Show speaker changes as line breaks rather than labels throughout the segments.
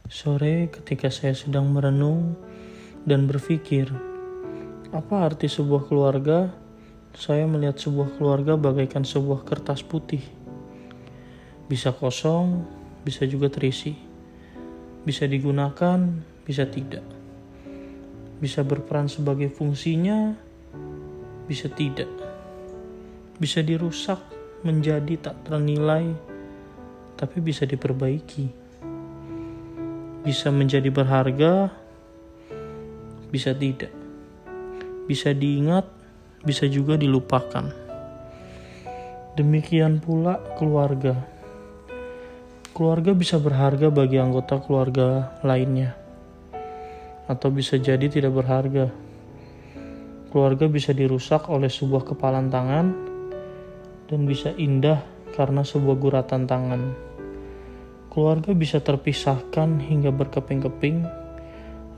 Sore ketika saya sedang merenung dan berpikir, apa arti sebuah keluarga? Saya melihat sebuah keluarga bagaikan sebuah kertas putih. Bisa kosong, bisa juga terisi. Bisa digunakan, bisa tidak. Bisa berperan sebagai fungsinya, bisa tidak. Bisa dirusak menjadi tak ternilai, tapi bisa diperbaiki. Bisa menjadi berharga, bisa tidak. Bisa diingat, bisa juga dilupakan. Demikian pula keluarga. Keluarga bisa berharga bagi anggota keluarga lainnya, atau bisa jadi tidak berharga. Keluarga bisa dirusak oleh sebuah kepalan tangan, dan bisa indah karena sebuah guratan tangan. Keluarga bisa terpisahkan hingga berkeping-keping,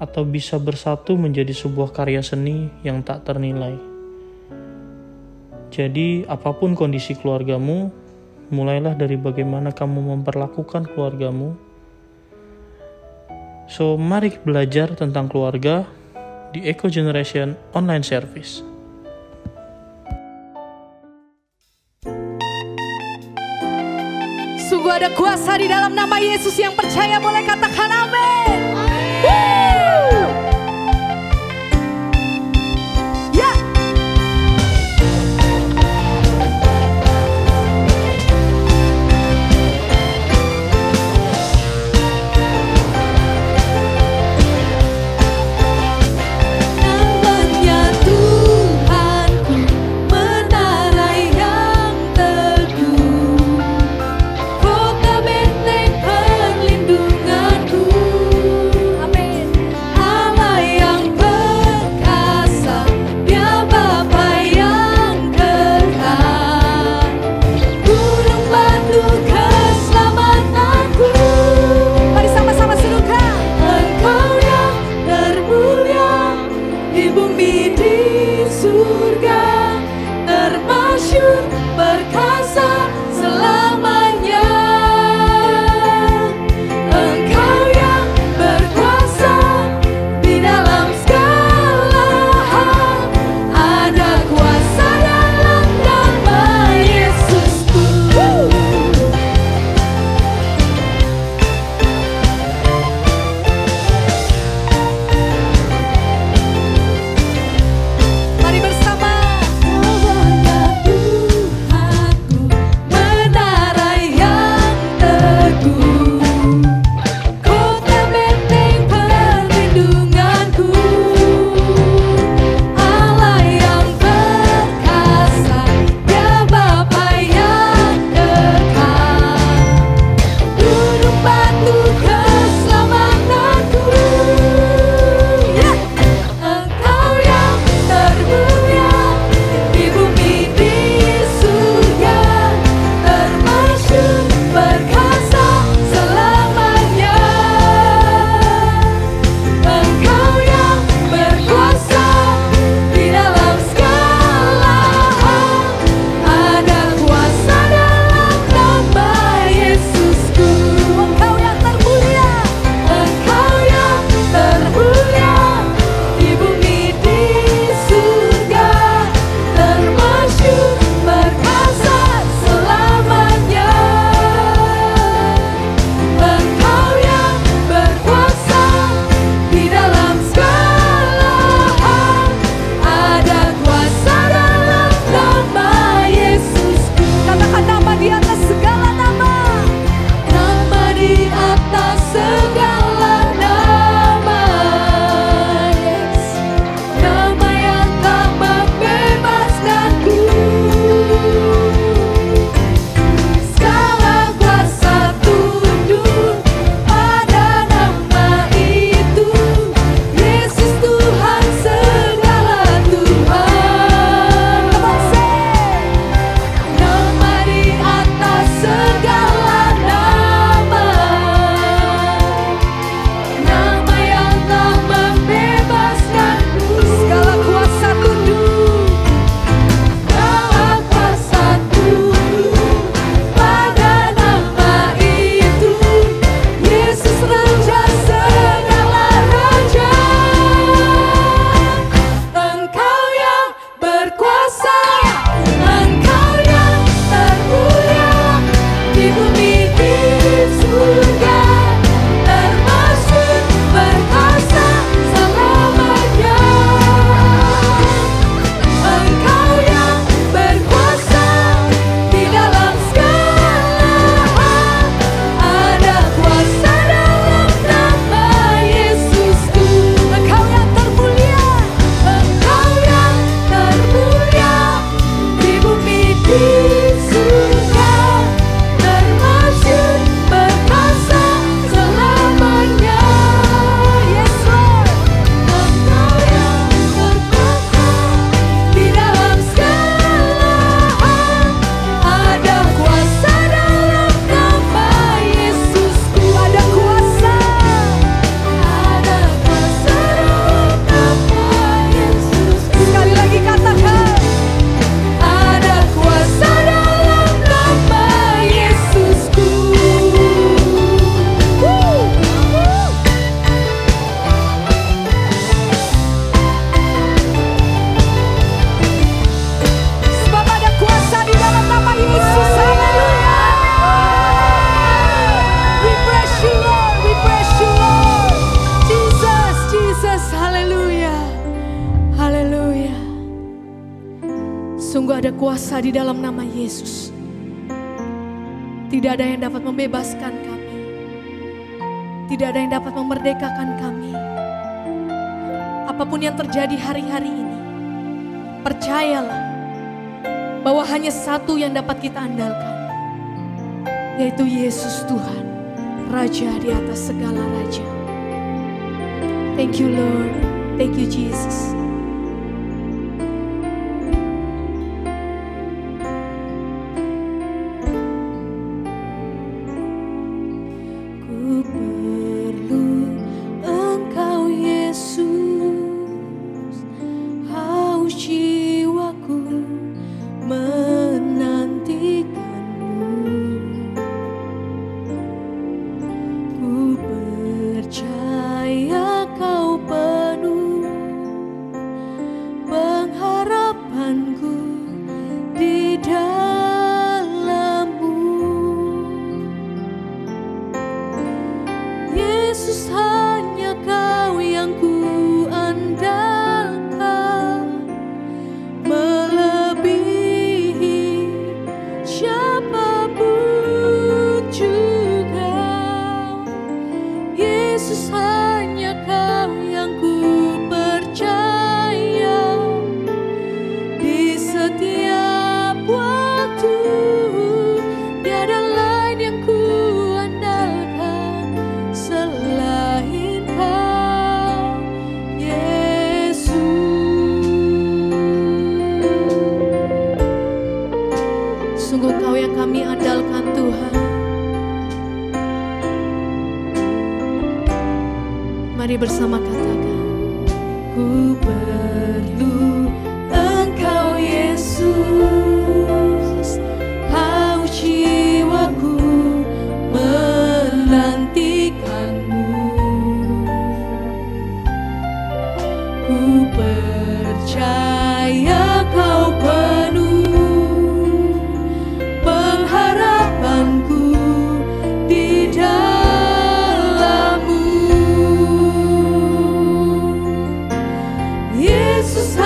atau bisa bersatu menjadi sebuah karya seni yang tak ternilai. Jadi, apapun kondisi keluargamu, mulailah dari bagaimana kamu memperlakukan keluargamu. So, mari belajar tentang keluarga di Eco Generation Online Service.
Sungguh ada kuasa di dalam nama Yesus, yang percaya boleh katakan amin. Ya. Namanya Tuhanku, menara yang teguh, kota benteng perlindunganku. Ada kuasa di dalam nama Yesus. Tidak ada yang dapat membebaskan kami. Tidak ada yang dapat memerdekakan kami. Apapun yang terjadi hari-hari ini, percayalah bahwa hanya satu yang dapat kita andalkan, yaitu Yesus Tuhan, Raja di atas segala raja. Thank you Lord, thank you Jesus. Sungguh Kau yang kami andalkan Tuhan. Mari bersama katakan, ku perlu Engkau Yesus, haus jiwaku menantikan-Mu. Ku percaya Kau penuh pengharapanku di dalam-Mu. Yesus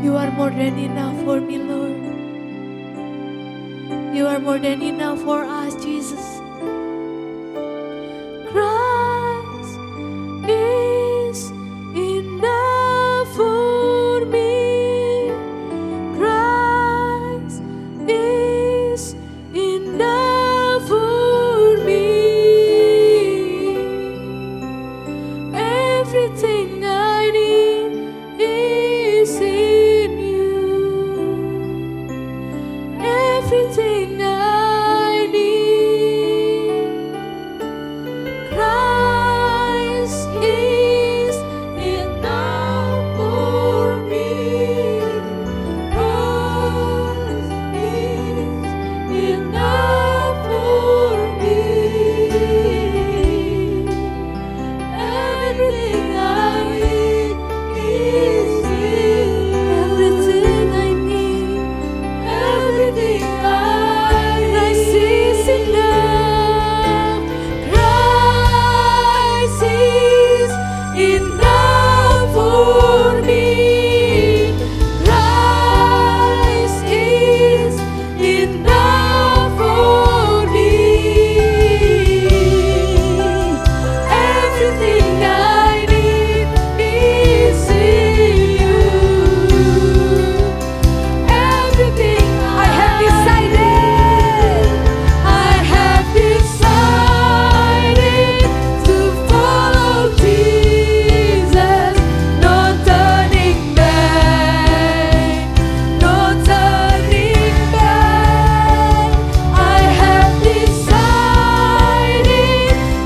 You are more than enough for me, Lord. You are more than enough for us, Jesus. Christ is enough for me. Christ is enough for me. Everything I need is in you. Everything I need. Christ is enough for me. Christ is enough for me. Everything I need is in everything I need. Everything Christ is enough. Christ is enough for me. Christ is enough for me. Everything I need is in you. Everything I have decided to follow Jesus, no turning back, no turning back. I have decided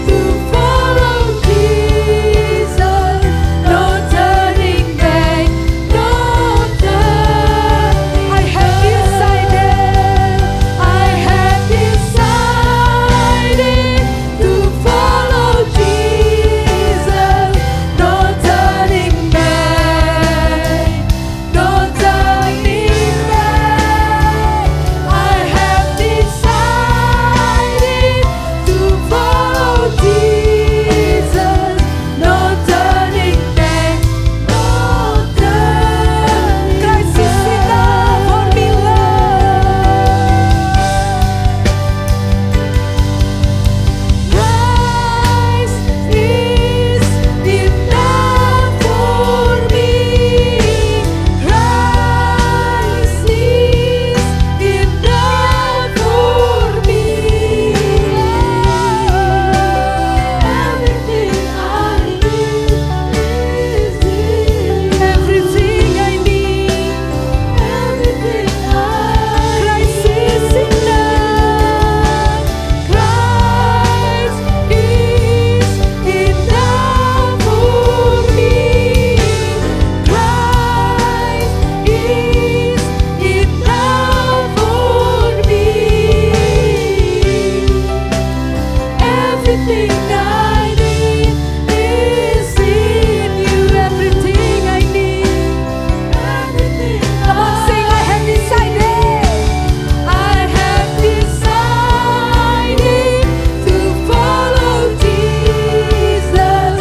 to follow Jesus, no turning back, no turning. I have decided to follow Jesus, no turning back, no turning back. I have decided to follow Jesus, no turning back, no turning. Christ is enough for me, Christ is enough for me. Christ is enough for me. Everything I need is in everything I need. Everything Christ is enough. Christ is enough for me. Christ is enough for me. Everything I need is in you. Everything I need. Everything. Come on, sing. I have decided. I have decided to follow Jesus,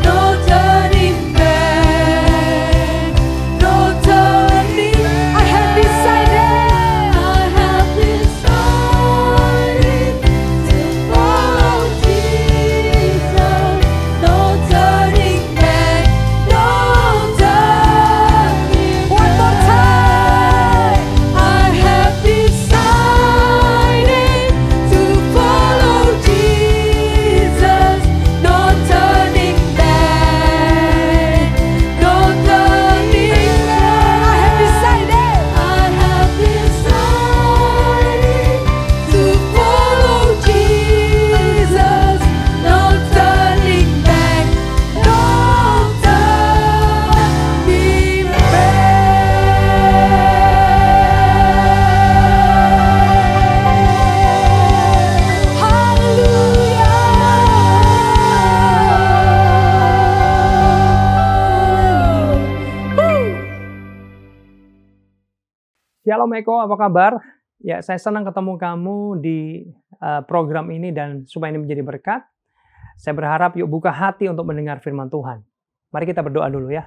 no turning back, no turning. I have decided to follow Jesus, no turning back, no turning. One more time. I have decided to follow Jesus, no turning back, no turning back. I have decided to follow Jesus, no turning back, no turning back. Hallelujah. Woo.
Shalom Eko, apa kabar? Ya, saya senang ketemu kamu di program ini dan supaya ini menjadi berkat. Saya berharap yuk buka hati untuk mendengar firman Tuhan. Mari kita berdoa dulu ya.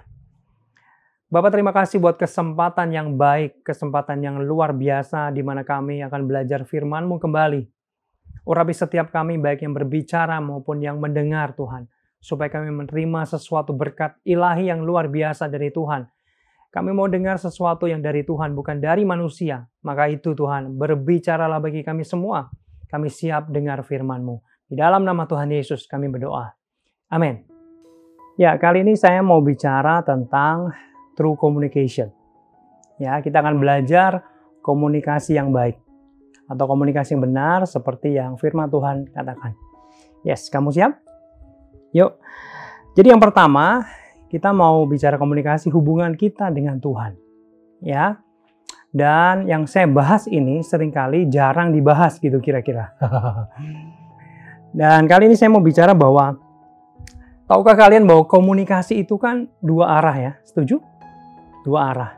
Bapak terima kasih buat kesempatan yang baik, kesempatan yang luar biasa di mana kami akan belajar firman-Mu kembali. Urapi setiap kami baik yang berbicara maupun yang mendengar Tuhan. Supaya kami menerima sesuatu berkat ilahi yang luar biasa dari Tuhan. Kami mau dengar sesuatu yang dari Tuhan, bukan dari manusia. Maka itu Tuhan, berbicaralah bagi kami semua. Kami siap dengar firman-Mu. Di dalam nama Tuhan Yesus kami berdoa. Amin. Ya, kali ini saya mau bicara tentang true communication. Ya, kita akan belajar komunikasi yang baik atau komunikasi yang benar seperti yang firman Tuhan katakan. Yes, kamu siap? Yuk. Jadi yang pertama, kita mau bicara komunikasi hubungan kita dengan Tuhan. Ya. Dan yang saya bahas ini seringkali jarang dibahas gitu kira-kira. Dan kali ini saya mau bicara bahwa tahukah kalian bahwa komunikasi itu kan dua arah ya? Setuju? Dua arah.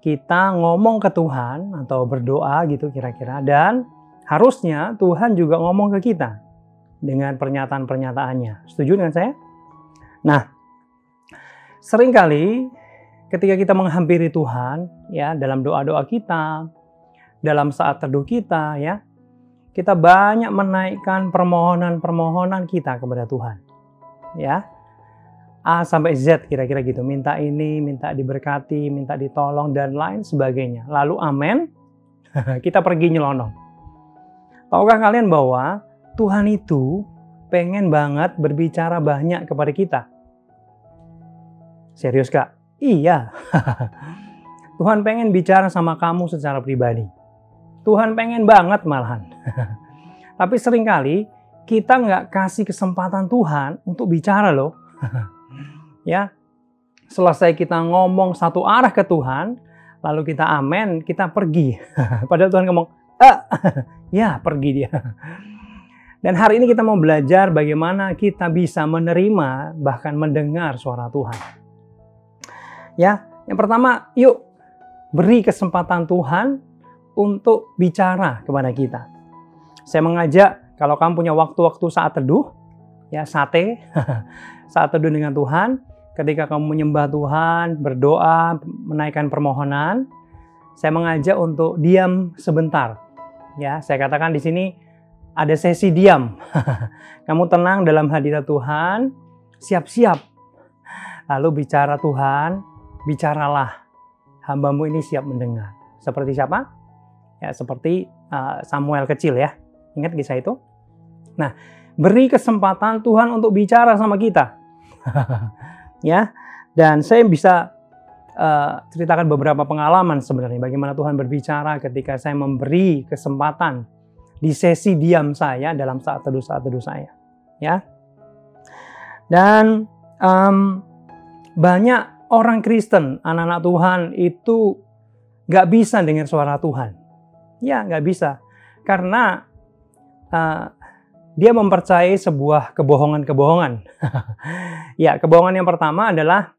Kita ngomong ke Tuhan atau berdoa gitu kira-kira, dan harusnya Tuhan juga ngomong ke kita dengan pernyataan-pernyataannya. Setuju dengan saya? Nah, seringkali ketika kita menghampiri Tuhan ya, dalam doa-doa kita, dalam saat teduh kita ya, kita banyak menaikkan permohonan-permohonan kita kepada Tuhan. Ya. A sampai Z kira-kira gitu. Minta ini, minta diberkati, minta ditolong, dan lain sebagainya. Lalu amin, kita pergi nyelonong. Tahukah kalian bahwa Tuhan itu pengen banget berbicara banyak kepada kita? Serius Kak? Iya. Tuhan pengen bicara sama kamu secara pribadi. Tuhan pengen banget malahan. Tapi seringkali kita nggak kasih kesempatan Tuhan untuk bicara loh. Ya, selesai kita ngomong satu arah ke Tuhan, lalu kita amen, kita pergi. Padahal Tuhan ngomong, ya pergi dia. Dan hari ini kita mau belajar bagaimana kita bisa menerima, bahkan mendengar suara Tuhan. Ya, yang pertama, yuk beri kesempatan Tuhan untuk bicara kepada kita. Saya mengajak, kalau kamu punya waktu-waktu saat teduh, ya sate, saat teduh dengan Tuhan, ketika kamu menyembah Tuhan, berdoa, menaikkan permohonan, saya mengajak untuk diam sebentar. Ya, saya katakan di sini ada sesi diam. Kamu tenang dalam hadirat Tuhan, siap-siap. Lalu bicara Tuhan, bicaralah. Hamba-Mu ini siap mendengar. Seperti siapa? Ya, seperti Samuel kecil ya. Ingat kisah itu? Nah, beri kesempatan Tuhan untuk bicara sama kita. Ya, dan saya bisa ceritakan beberapa pengalaman sebenarnya bagaimana Tuhan berbicara ketika saya memberi kesempatan di sesi diam saya dalam saat teduh saya. Ya, dan banyak orang Kristen, anak-anak Tuhan itu nggak bisa dengar suara Tuhan. Ya, nggak bisa karena dia mempercayai sebuah kebohongan-kebohongan. Ya, kebohongan yang pertama adalah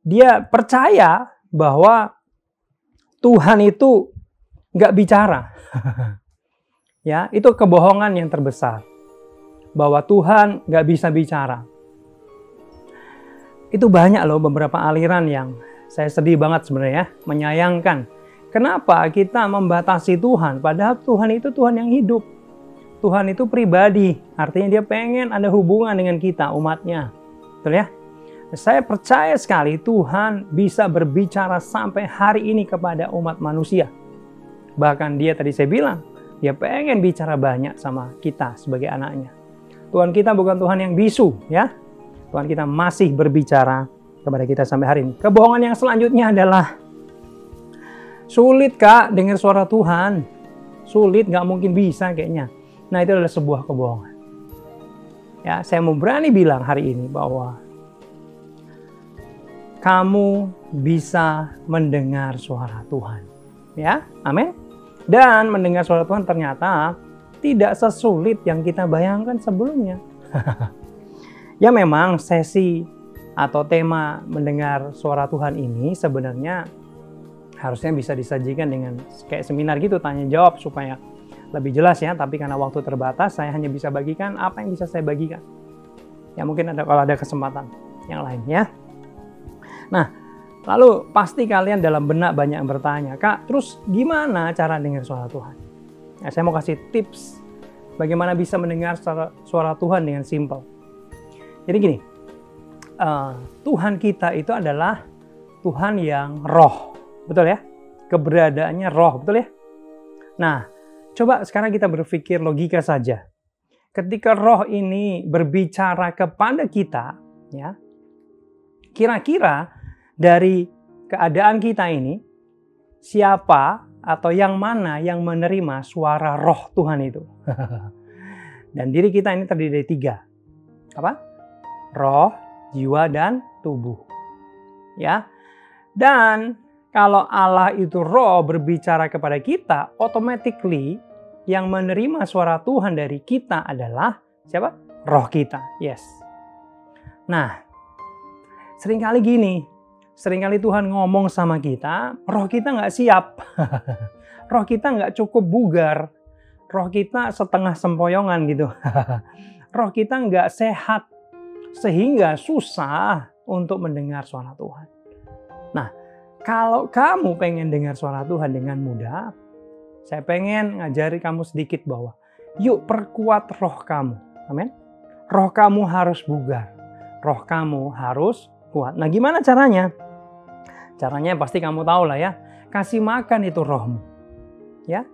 dia percaya bahwa Tuhan itu nggak bicara. Ya, itu kebohongan yang terbesar. Bahwa Tuhan nggak bisa bicara. Itu banyak loh beberapa aliran yang saya sedih banget sebenarnya, menyayangkan. Kenapa kita membatasi Tuhan? Padahal Tuhan itu Tuhan yang hidup. Tuhan itu pribadi, artinya dia pengen ada hubungan dengan kita, umatnya. Betul ya? Saya percaya sekali Tuhan bisa berbicara sampai hari ini kepada umat manusia. Bahkan dia tadi saya bilang, dia pengen bicara banyak sama kita sebagai anaknya. Tuhan kita bukan Tuhan yang bisu, ya. Tuhan kita masih berbicara kepada kita sampai hari ini. Kebohongan yang selanjutnya adalah, sulit Kak dengar suara Tuhan. Sulit, nggak mungkin bisa kayaknya. Nah, itu adalah sebuah kebohongan. Ya, saya mau berani bilang hari ini bahwa kamu bisa mendengar suara Tuhan. Ya, amin. Dan mendengar suara Tuhan ternyata tidak sesulit yang kita bayangkan sebelumnya. Ya, memang sesi atau tema mendengar suara Tuhan ini sebenarnya harusnya bisa disajikan dengan kayak seminar gitu, tanya jawab supaya lebih jelas ya, tapi karena waktu terbatas saya hanya bisa bagikan apa yang bisa saya bagikan. Ya mungkin ada kalau ada kesempatan yang lain ya. Nah, Lalu pasti kalian dalam benak banyak yang bertanya, Kak, terus gimana cara dengar suara Tuhan? Nah, saya mau kasih tips bagaimana bisa mendengar suara Tuhan dengan simpel. Jadi gini, Tuhan kita itu adalah Tuhan yang roh, betul ya? Keberadaannya roh, betul ya? Nah, coba sekarang kita berpikir logika saja. Ketika roh ini berbicara kepada kita, ya, kira-kira dari keadaan kita ini, siapa atau yang mana yang menerima suara roh Tuhan itu? Dan diri kita ini terdiri dari 3. Apa? Roh, jiwa, dan tubuh. Ya. Dan kalau Allah itu roh berbicara kepada kita, automatically yang menerima suara Tuhan dari kita adalah siapa? Roh kita. Yes. Nah, seringkali gini. Seringkali Tuhan ngomong sama kita, roh kita nggak siap. Roh kita nggak cukup bugar. Roh kita setengah sempoyongan gitu. Roh kita nggak sehat. Sehingga susah untuk mendengar suara Tuhan. Nah, kalau kamu pengen dengar suara Tuhan dengan mudah, saya pengen ngajari kamu sedikit bahwa yuk perkuat roh kamu. Amin. Roh kamu harus bugar. Roh kamu harus kuat. Nah, gimana caranya? Caranya pasti kamu tahu lah ya. Kasih makan itu rohmu. Ya.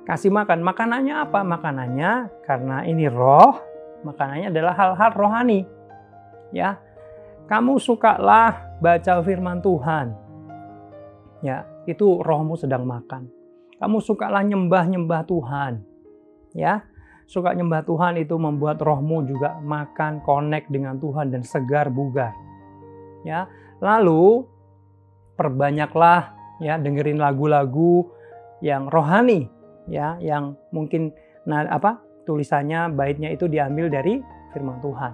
Kasih makan. Makanannya apa? Makanannya karena ini roh, makanannya adalah hal-hal rohani. Ya. Kamu sukalah baca firman Tuhan. Ya, itu rohmu sedang makan. Kamu sukalah nyembah-nyembah Tuhan. Ya. Suka nyembah Tuhan itu membuat rohmu juga makan, connect dengan Tuhan dan segar bugar. Ya. Lalu perbanyaklah ya dengerin lagu-lagu yang rohani ya, yang mungkin tulisannya baitnya itu diambil dari firman Tuhan.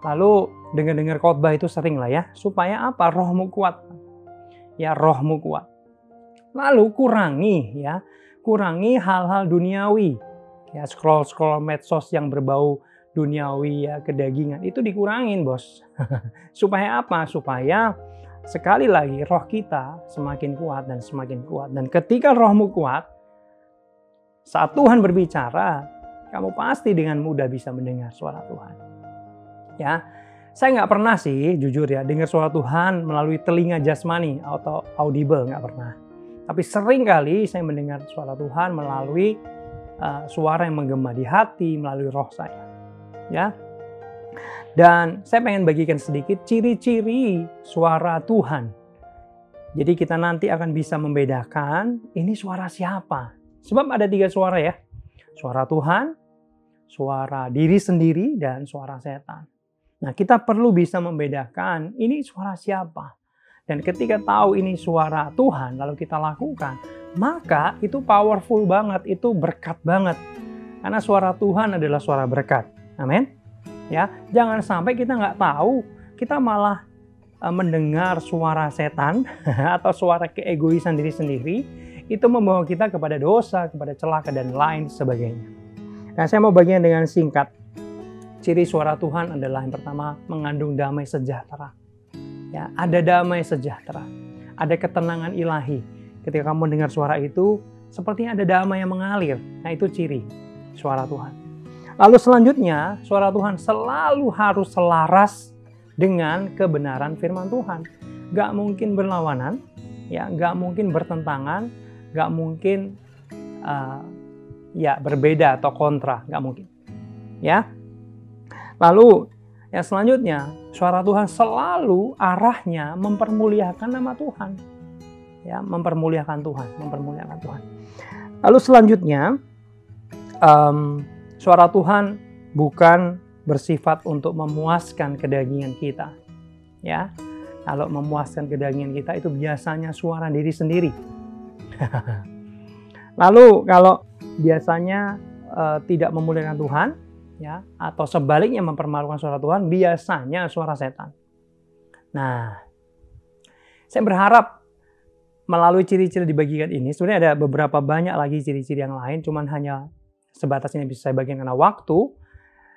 Lalu dengar khotbah itu sering lah ya, supaya apa? Rohmu kuat. Ya, rohmu kuat. Lalu kurangi hal-hal duniawi. Ya, scroll medsos yang berbau duniawi ya, kedagingan itu dikurangin, Bos. Supaya apa? Supaya sekali lagi roh kita semakin kuat dan semakin kuat. Dan ketika rohmu kuat, saat Tuhan berbicara, kamu pasti dengan mudah bisa mendengar suara Tuhan. Ya, saya nggak pernah sih, jujur ya, dengar suara Tuhan melalui telinga jasmani atau audible, nggak pernah. Tapi sering kali saya mendengar suara Tuhan melalui suara yang menggema di hati, melalui roh saya. Ya. Dan saya pengen bagikan sedikit ciri-ciri suara Tuhan. Jadi kita nanti akan bisa membedakan ini suara siapa. Sebab ada 3 suara ya. Suara Tuhan, suara diri sendiri, dan suara setan. Nah, kita perlu bisa membedakan ini suara siapa. Dan ketika tahu ini suara Tuhan, lalu kita lakukan, maka itu powerful banget, itu berkat banget. Karena suara Tuhan adalah suara berkat. Amin. Ya, jangan sampai kita nggak tahu, kita malah mendengar suara setan atau suara keegoisan diri sendiri, itu membawa kita kepada dosa, kepada celaka dan lain sebagainya. Nah, saya mau bagikan dengan singkat. Ciri suara Tuhan adalah yang pertama, mengandung damai sejahtera. Ya, ada damai sejahtera, ada ketenangan ilahi. Ketika kamu dengar suara itu, sepertinya ada damai yang mengalir. Nah, itu ciri suara Tuhan. Lalu selanjutnya, suara Tuhan selalu harus selaras dengan kebenaran firman Tuhan. Gak mungkin berlawanan, ya, gak mungkin bertentangan, gak mungkin berbeda atau kontra, gak mungkin. Ya. Lalu yang selanjutnya, suara Tuhan selalu arahnya mempermuliakan nama Tuhan. Ya, mempermuliakan Tuhan. Lalu selanjutnya, suara Tuhan bukan bersifat untuk memuaskan kedagingan kita. Ya, kalau memuaskan kedagingan kita itu biasanya suara diri sendiri. Lalu kalau biasanya tidak memuliakan Tuhan, ya, atau sebaliknya mempermalukan suara Tuhan, biasanya suara setan. Nah, saya berharap melalui ciri-ciri dibagikan ini, sebenarnya ada beberapa banyak lagi ciri-ciri yang lain, cuman hanya sebatas ini bisa saya bagikan karena waktu.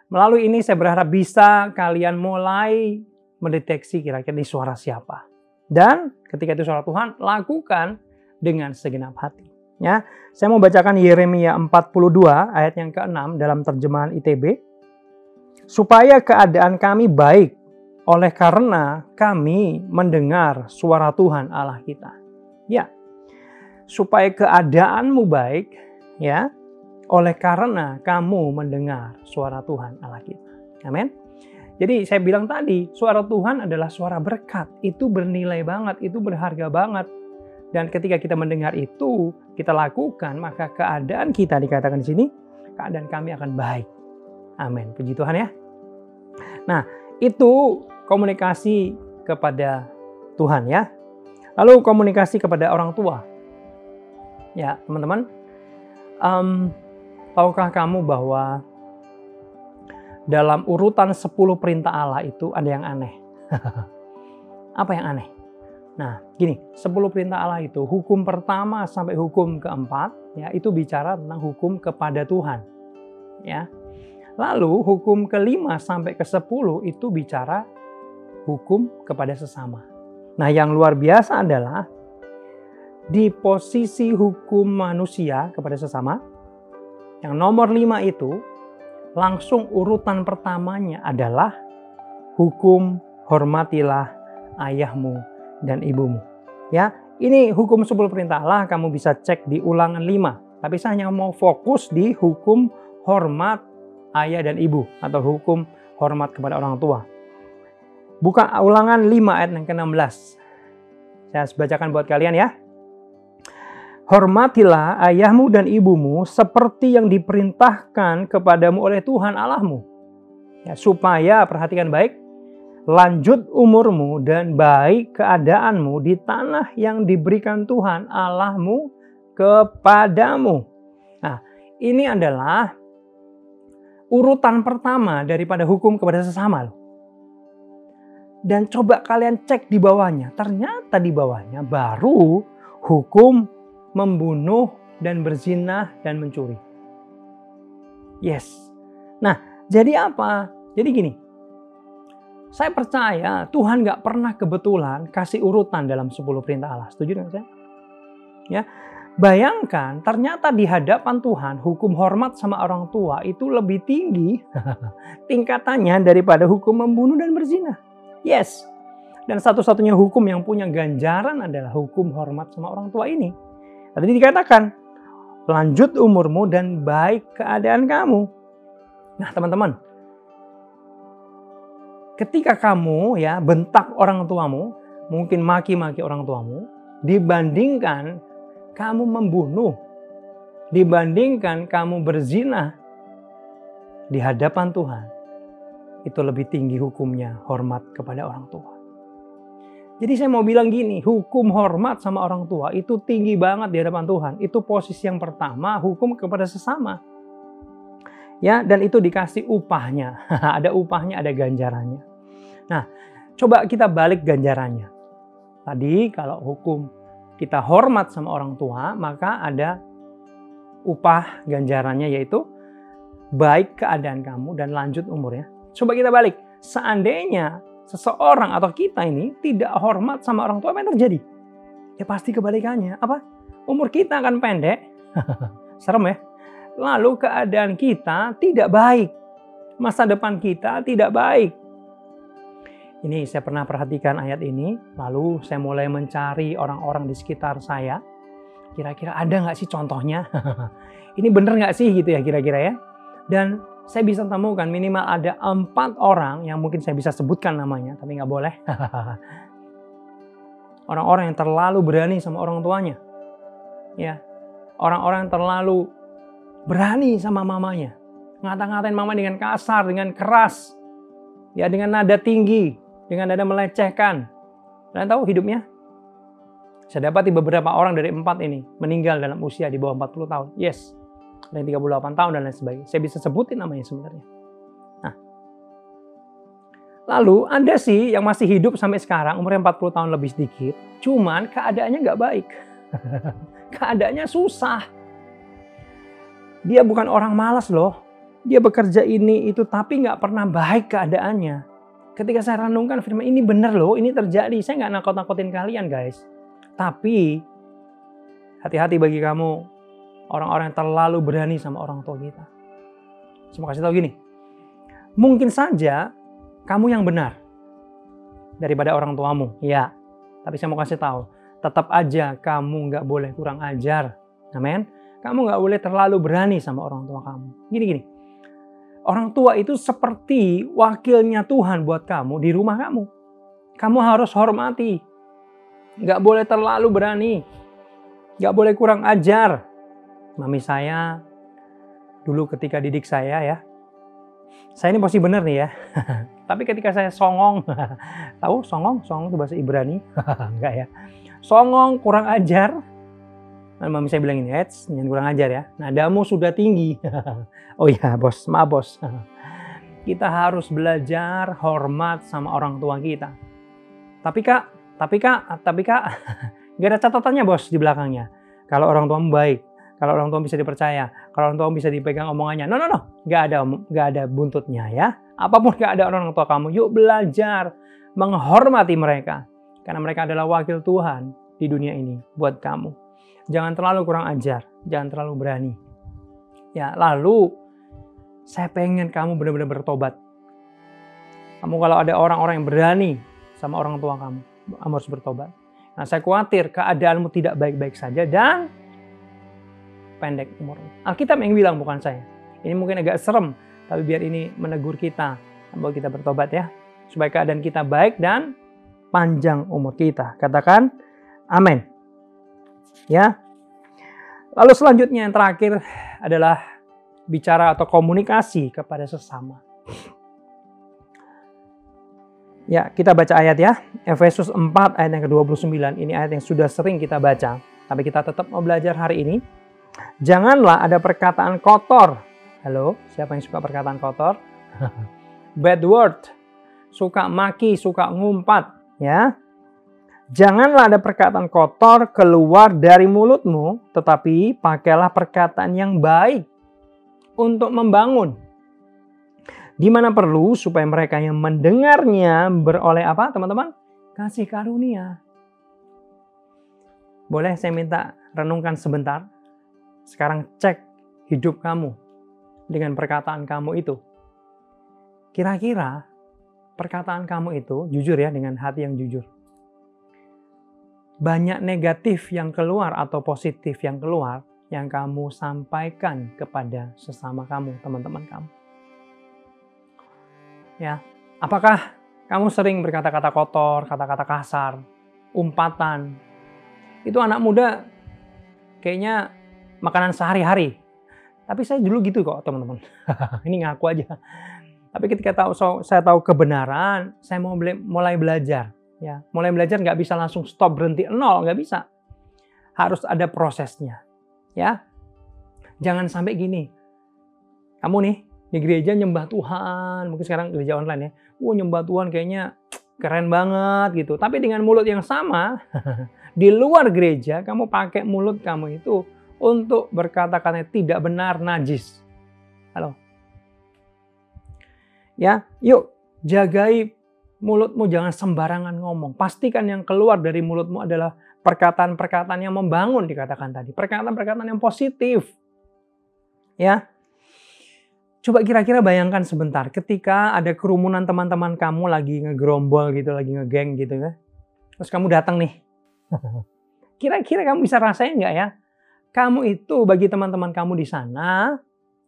Melalui ini saya berharap bisa kalian mulai mendeteksi kira-kira ini suara siapa. Dan ketika itu suara Tuhan, lakukan dengan segenap hati. Ya, saya mau bacakan Yeremia 42 ayat yang ke-6 dalam terjemahan ITB. Supaya keadaan kami baik oleh karena kami mendengar suara Tuhan Allah kita. Ya, supaya keadaanmu baik, ya, oleh karena kamu mendengar suara Tuhan Allah kita. Amin. Jadi saya bilang tadi, suara Tuhan adalah suara berkat. Itu bernilai banget, itu berharga banget. Dan ketika kita mendengar itu, kita lakukan, maka keadaan kita dikatakan di sini, keadaan kami akan baik. Amin. Puji Tuhan ya. Nah, itu komunikasi kepada Tuhan ya. Lalu komunikasi kepada orang tua. Ya, teman-teman. Tahukah kamu bahwa dalam urutan 10 perintah Allah itu ada yang aneh? Apa yang aneh? Nah, gini, 10 perintah Allah itu, hukum pertama sampai hukum keempat, ya, itu bicara tentang hukum kepada Tuhan. Ya. Lalu hukum kelima sampai ke-10 itu bicara hukum kepada sesama. Nah, yang luar biasa adalah di posisi hukum manusia kepada sesama, yang nomor 5 itu, langsung urutan pertamanya adalah hukum hormatilah ayahmu dan ibumu. Ya, ini hukum 10 perintah Allah, kamu bisa cek di Ulangan 5. Tapi saya hanya mau fokus di hukum hormat ayah dan ibu atau hukum hormat kepada orang tua. Buka Ulangan 5 ayat yang ke-16. Saya bacakan buat kalian ya. Hormatilah ayahmu dan ibumu seperti yang diperintahkan kepadamu oleh Tuhan Allahmu. Ya, supaya, perhatikan baik, lanjut umurmu dan baik keadaanmu di tanah yang diberikan Tuhan Allahmu kepadamu. Nah, ini adalah urutan pertama daripada hukum kepada sesama. Dan coba kalian cek di bawahnya. Ternyata di bawahnya baru hukum membunuh dan berzina dan mencuri. Yes. Nah, jadi apa? Jadi gini. Saya percaya Tuhan gak pernah kebetulan kasih urutan dalam 10 perintah Allah. Setuju dengan saya? Ya. Bayangkan, ternyata di hadapan Tuhan, hukum hormat sama orang tua itu lebih tinggi tingkatannya daripada hukum membunuh dan berzina. Yes. Dan satu-satunya hukum yang punya ganjaran adalah hukum hormat sama orang tua ini. Tadi dikatakan, lanjut umurmu dan baik keadaan kamu. Nah, teman-teman, ketika kamu ya bentak orang tuamu, mungkin maki-maki orang tuamu, dibandingkan kamu membunuh, dibandingkan kamu berzina di hadapan Tuhan, itu lebih tinggi hukumnya hormat kepada orang tua. Jadi saya mau bilang gini, hukum hormat sama orang tua itu tinggi banget di hadapan Tuhan. Itu posisi yang pertama, hukum kepada sesama. Ya, dan itu dikasih upahnya. Ada upahnya, ada ganjarannya. Nah, coba kita balik ganjarannya. Tadi kalau hukum kita hormat sama orang tua, maka ada upah ganjarannya yaitu baik keadaan kamu dan lanjut umurnya. Coba kita balik. Seandainya seseorang atau kita ini tidak hormat sama orang tua, apa yang terjadi? Ya pasti kebalikannya. Apa? Umur kita akan pendek. Serem ya. Lalu keadaan kita tidak baik. Masa depan kita tidak baik. Ini saya pernah perhatikan ayat ini. Lalu saya mulai mencari orang-orang di sekitar saya. Kira-kira ada nggak sih contohnya? Ini bener nggak sih gitu ya kira-kira ya? Dan saya bisa temukan minimal ada 4 orang yang mungkin saya bisa sebutkan namanya, tapi nggak boleh. Orang-orang yang terlalu berani sama orang tuanya. Ya, orang-orang yang terlalu berani sama mamanya. Ngata-ngatain mama dengan kasar, dengan keras. Ya, dengan nada tinggi, dengan nada melecehkan. Kalian tahu hidupnya? Saya dapati beberapa orang dari 4 ini meninggal dalam usia di bawah 40 tahun. Yes. Dan 38 tahun dan lain sebagainya. Saya bisa sebutin namanya sebenarnya. Nah, lalu ada sih yang masih hidup sampai sekarang, umurnya 40 tahun lebih sedikit, cuman keadaannya nggak baik. Keadaannya susah. Dia bukan orang malas loh. Dia bekerja ini itu tapi nggak pernah baik keadaannya. ketika saya renungkan firman ini benar loh, ini terjadi. Saya nggak nakut-nakutin kalian guys. Tapi hati-hati bagi kamu orang-orang yang terlalu berani sama orang tua kita. Saya mau kasih tahu gini. Mungkin saja kamu yang benar daripada orang tuamu. Ya, tapi saya mau kasih tahu. Tetap aja kamu nggak boleh kurang ajar. Amin. Kamu nggak boleh terlalu berani sama orang tua kamu. Gini. Orang tua itu seperti wakilnya Tuhan buat kamu di rumah kamu. Kamu harus hormati. Nggak boleh terlalu berani. Nggak boleh kurang ajar. Mami saya dulu ketika didik saya ya. Saya ini pasti benar nih ya. Tapi ketika saya songong. Tahu songong? Songong itu bahasa Ibrani. Enggak ya. Songong, kurang ajar. Dan mami saya bilang ini, jangan kurang ajar ya. Nadamu sudah tinggi. Oh iya bos, maaf bos. Kita harus belajar hormat sama orang tua kita. Tapi kak, gak ada catatannya bos di belakangnya. Kalau orang tuamu baik, kalau orang tua bisa dipercaya, kalau orang tua bisa dipegang omongannya. No. Gak ada buntutnya ya. Apapun gak ada orang tua kamu, yuk belajar menghormati mereka. Karena mereka adalah wakil Tuhan di dunia ini buat kamu. Jangan terlalu kurang ajar, jangan terlalu berani. Ya, lalu saya pengen kamu benar-benar bertobat. Kamu kalau ada orang-orang yang berani sama orang tua kamu harus bertobat. Nah, saya khawatir keadaanmu tidak baik-baik saja dan pendek umurmu. Alkitab yang bilang, bukan saya. Ini mungkin agak serem, tapi biar ini menegur kita bahwa kita bertobat ya, supaya keadaan kita baik dan panjang umur kita. Katakan amin. Ya. Lalu selanjutnya yang terakhir adalah bicara atau komunikasi kepada sesama. Ya, kita baca ayat ya. Efesus 4 ayat yang ke-29. Ini ayat yang sudah sering kita baca, tapi kita tetap mau belajar hari ini. Janganlah ada perkataan kotor. Halo, siapa yang suka perkataan kotor? Bad word. Suka maki, suka ngumpat, ya. Janganlah ada perkataan kotor keluar dari mulutmu, tetapi pakailah perkataan yang baik untuk membangun. Di mana perlu supaya mereka yang mendengarnya beroleh apa teman-teman? Kasih karunia. Boleh saya minta renungkan sebentar? Sekarang cek hidup kamu dengan perkataan kamu itu. Kira-kira perkataan kamu itu jujur ya, dengan hati yang jujur. Banyak negatif yang keluar atau positif yang keluar yang kamu sampaikan kepada sesama kamu, teman-teman kamu. Ya, apakah kamu sering berkata-kata kotor, kata-kata kasar, umpatan? Itu anak muda kayaknya makanan sehari-hari. Tapi saya dulu gitu kok, teman-teman. Ini ngaku aja. Tapi ketika saya tahu kebenaran, saya mau mulai belajar. Ya, mulai belajar nggak bisa langsung stop berhenti nol, nggak bisa. Harus ada prosesnya. Ya, jangan sampai gini. Kamu nih di gereja nyembah Tuhan, mungkin sekarang gereja online ya. Nyembah Tuhan kayaknya keren banget gitu. Tapi dengan mulut yang sama, di luar gereja kamu pakai mulut kamu itu untuk berkata-kata tidak benar, najis. Halo. Ya, yuk jagai mulutmu, jangan sembarangan ngomong. Pastikan yang keluar dari mulutmu adalah perkataan-perkataan yang membangun, dikatakan tadi. Perkataan-perkataan yang positif. Ya. Coba kira-kira bayangkan sebentar, ketika ada kerumunan teman-teman kamu lagi ngegerombol gitu, lagi ngegeng gitu ya. Terus kamu datang nih. Kira-kira kamu bisa rasain nggak ya? Kamu itu bagi teman-teman kamu di sana,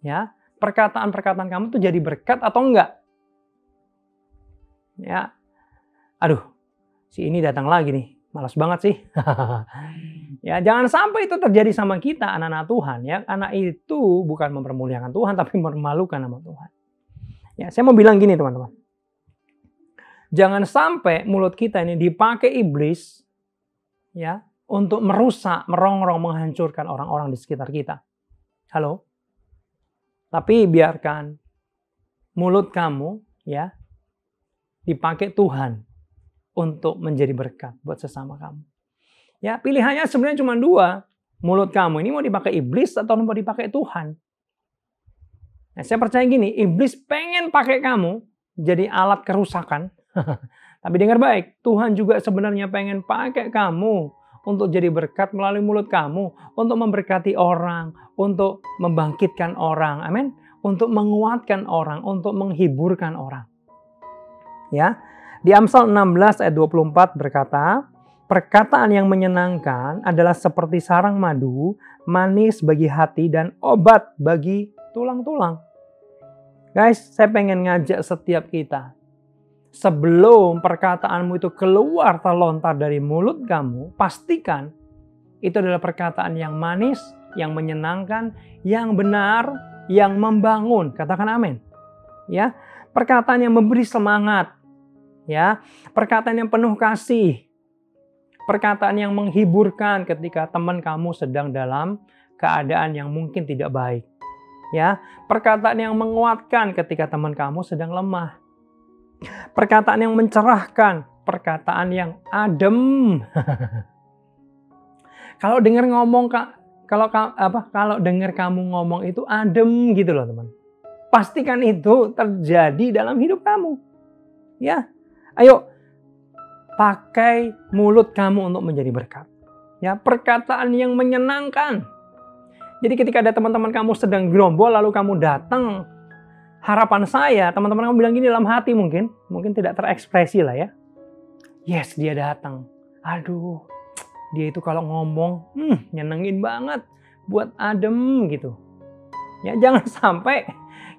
ya, perkataan-perkataan kamu tuh jadi berkat atau enggak? Ya, aduh, si ini datang lagi nih, malas banget sih. Ya, jangan sampai itu terjadi sama kita, anak-anak Tuhan. Ya, anak itu bukan mempermuliakan Tuhan, tapi memalukan nama Tuhan. Ya, saya mau bilang gini teman-teman, jangan sampai mulut kita ini dipakai iblis, ya, untuk merusak, merongrong, menghancurkan orang-orang di sekitar kita. Halo, tapi biarkan mulut kamu, ya, dipakai Tuhan untuk menjadi berkat buat sesama kamu. Ya, pilihannya sebenarnya cuma dua. Mulut kamu ini mau dipakai iblis atau mau dipakai Tuhan. Nah, saya percaya gini, iblis pengen pakai kamu jadi alat kerusakan Tapi dengar baik, Tuhan juga sebenarnya pengen pakai kamu untuk jadi berkat melalui mulut kamu, untuk memberkati orang, untuk membangkitkan orang, amin, untuk menguatkan orang, untuk menghiburkan orang. Ya, di Amsal 16 ayat 24 berkata, perkataan yang menyenangkan adalah seperti sarang madu, manis bagi hati dan obat bagi tulang-tulang. Guys, saya pengen ngajak setiap kita, sebelum perkataanmu itu keluar terlontar dari mulut kamu, pastikan itu adalah perkataan yang manis, yang menyenangkan, yang benar, yang membangun. Katakan amin. Ya, perkataan yang memberi semangat. Ya, perkataan yang penuh kasih. Perkataan yang menghiburkan ketika teman kamu sedang dalam keadaan yang mungkin tidak baik. Ya, perkataan yang menguatkan ketika teman kamu sedang lemah. Perkataan yang mencerahkan, perkataan yang adem. Kalau dengar ngomong kalau dengar kamu ngomong itu adem gitu loh, teman. Pastikan itu terjadi dalam hidup kamu. Ya. Ayo pakai mulut kamu untuk menjadi berkat. Ya, perkataan yang menyenangkan. Jadi ketika ada teman-teman kamu sedang gerombol lalu kamu datang, harapan saya, teman-teman kamu bilang gini dalam hati mungkin tidak terekspresi lah ya. Yes, dia datang. Aduh, dia itu kalau ngomong, nyenengin banget, buat adem gitu. Ya, jangan sampai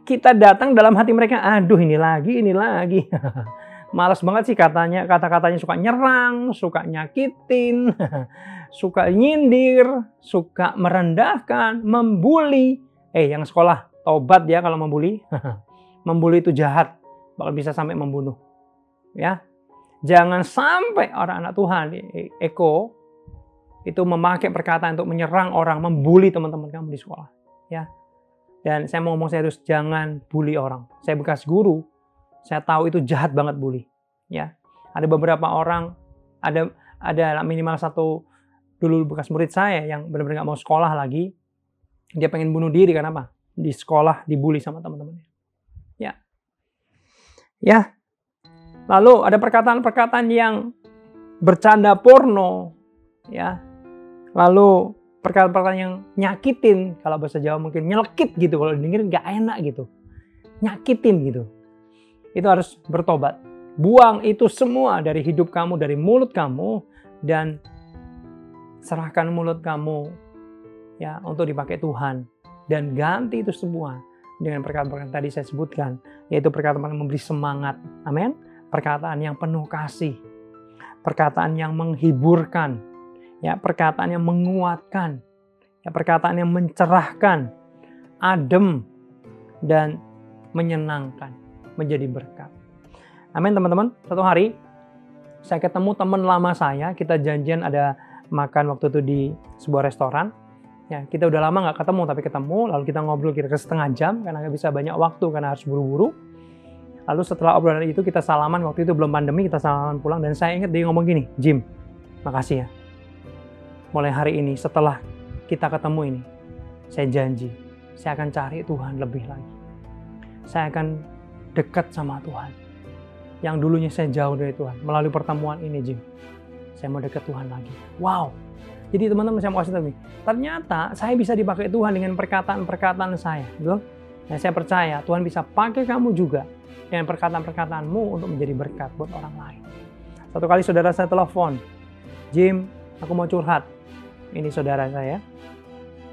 kita datang dalam hati mereka, aduh ini lagi. Malas banget sih kata-katanya suka nyerang, suka nyakitin, suka nyindir, suka merendahkan, membuli. Yang sekolah, tobat ya kalau membuli. Membuli itu jahat, bahkan bisa sampai membunuh. Ya, jangan sampai orang anak Tuhan, Eko, itu memakai perkataan untuk menyerang orang, membuli teman-teman kamu di sekolah. Ya, dan saya mau ngomong serius, jangan bully orang. Saya bekas guru, saya tahu itu jahat banget bully. Ya, ada beberapa orang, ada minimal satu dulu bekas murid saya yang benar-benar nggak mau sekolah lagi. Dia pengen bunuh diri karena apa? Di sekolah dibully sama teman-temannya. Ya. Lalu ada perkataan-perkataan yang bercanda porno, ya. Lalu perkataan-perkataan yang nyakitin, kalau bahasa Jawa mungkin nyelekit gitu, kalau dengerin nggak enak gitu, nyakitin gitu. Itu harus bertobat. Buang itu semua dari hidup kamu, dari mulut kamu, dan serahkan mulut kamu ya untuk dipakai Tuhan, dan ganti itu semua dengan perkataan-perkataan tadi saya sebutkan, yaitu perkataan yang memberi semangat, amin, perkataan yang penuh kasih, perkataan yang menghiburkan, ya, perkataan yang menguatkan, ya, perkataan yang mencerahkan, adem, dan menyenangkan, menjadi berkat. Amin teman-teman. Satu hari saya ketemu teman lama saya, kita janjian ada makan waktu itu di sebuah restoran. Ya, kita udah lama nggak ketemu, tapi ketemu, lalu kita ngobrol kira-kira setengah jam karena nggak bisa banyak waktu karena harus buru-buru. Lalu setelah obrolan itu kita salaman, waktu itu belum pandemi, kita salaman pulang, dan saya ingat dia ngomong gini, Jim, makasih ya. Mulai hari ini, setelah kita ketemu ini, saya janji, saya akan cari Tuhan lebih lagi. Saya akan dekat sama Tuhan. Yang dulunya saya jauh dari Tuhan. Melalui pertemuan ini, Jim, saya mau dekat Tuhan lagi. Wow. Jadi teman-teman, saya mau kasih tahu nih, ternyata saya bisa dipakai Tuhan dengan perkataan-perkataan saya. Betul? Nah, saya percaya Tuhan bisa pakai kamu juga dengan perkataan-perkataanmu untuk menjadi berkat buat orang lain. Satu kali saudara saya telepon, Jim, aku mau curhat. Ini saudara saya.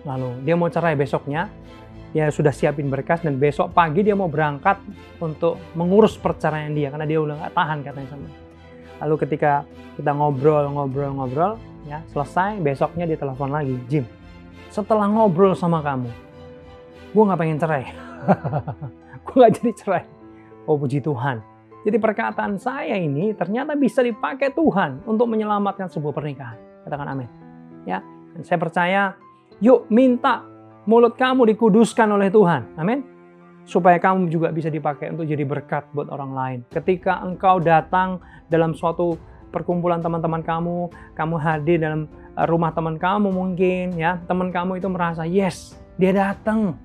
Lalu dia mau cerai besoknya. Dia sudah siapin berkas dan besok pagi dia mau berangkat untuk mengurus perceraian dia karena dia udah nggak tahan katanya sama. Lalu ketika kita ngobrol, ya selesai, besoknya dia telepon lagi, Jim, setelah ngobrol sama kamu, gue nggak pengen cerai, gue nggak jadi cerai. Oh puji Tuhan. Jadi perkataan saya ini ternyata bisa dipakai Tuhan untuk menyelamatkan sebuah pernikahan. Katakan amin. Ya, dan saya percaya. Yuk minta mulut kamu dikuduskan oleh Tuhan. Amin. Supaya kamu juga bisa dipakai untuk jadi berkat buat orang lain. Ketika engkau datang dalam suatu perkumpulan teman-teman kamu hadir dalam rumah teman kamu mungkin, ya, teman kamu itu merasa, yes, dia datang.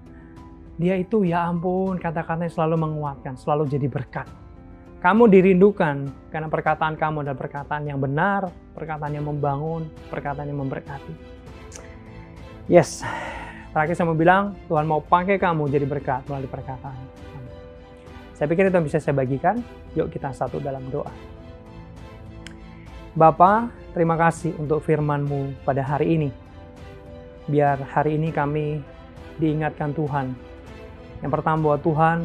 Dia itu, ya ampun, kata-katanya selalu menguatkan, selalu jadi berkat. Kamu dirindukan karena perkataan kamu adalah perkataan yang benar, perkataan yang membangun, perkataan yang memberkati. Yes, terakhir saya mau bilang, Tuhan mau pakai kamu jadi berkat melalui perkataan. Saya pikir itu yang bisa saya bagikan. Yuk kita satu dalam doa. Bapa, terima kasih untuk firman-Mu pada hari ini. Biar hari ini kami diingatkan Tuhan. Yang pertama bahwa Tuhan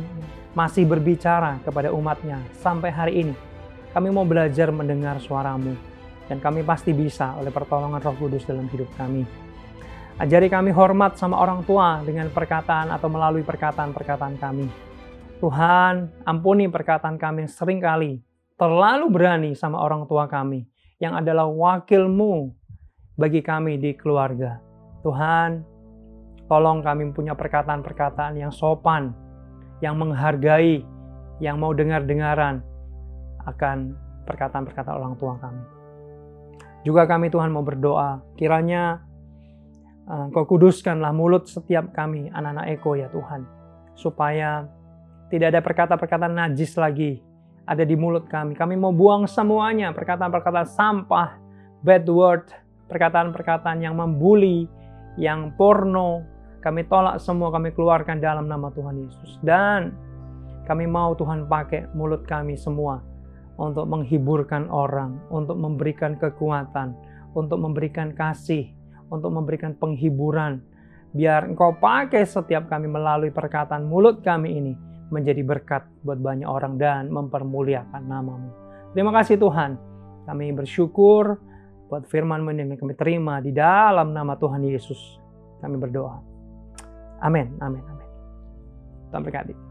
masih berbicara kepada umat-Nya sampai hari ini. Kami mau belajar mendengar suara-Mu. Dan kami pasti bisa oleh pertolongan Roh Kudus dalam hidup kami. Ajari kami hormat sama orang tua dengan perkataan atau melalui perkataan-perkataan kami. Tuhan, ampuni perkataan kami yang seringkali terlalu berani sama orang tua kami, yang adalah wakil-Mu bagi kami di keluarga. Tuhan, tolong kami punya perkataan-perkataan yang sopan, yang menghargai, yang mau dengar-dengaran akan perkataan-perkataan orang tua kami. Juga kami Tuhan mau berdoa, kiranya Engkau kuduskanlah mulut setiap kami, anak-anak Eko ya Tuhan, supaya tidak ada perkataan-perkataan najis lagi ada di mulut kami. Kami mau buang semuanya, perkataan-perkataan sampah, bad word, perkataan-perkataan yang membuli, yang porno. Kami tolak semua, kami keluarkan dalam nama Tuhan Yesus. Dan kami mau Tuhan pakai mulut kami semua untuk menghiburkan orang, untuk memberikan kekuatan, untuk memberikan kasih, untuk memberikan penghiburan. Biar Engkau pakai setiap kami melalui perkataan mulut kami ini menjadi berkat buat banyak orang dan mempermuliakan nama-Mu. Terima kasih Tuhan. Kami bersyukur buat firman-Mu yang kami terima di dalam nama Tuhan Yesus. Kami berdoa. Amin, amin, amin. Tuhan berkati.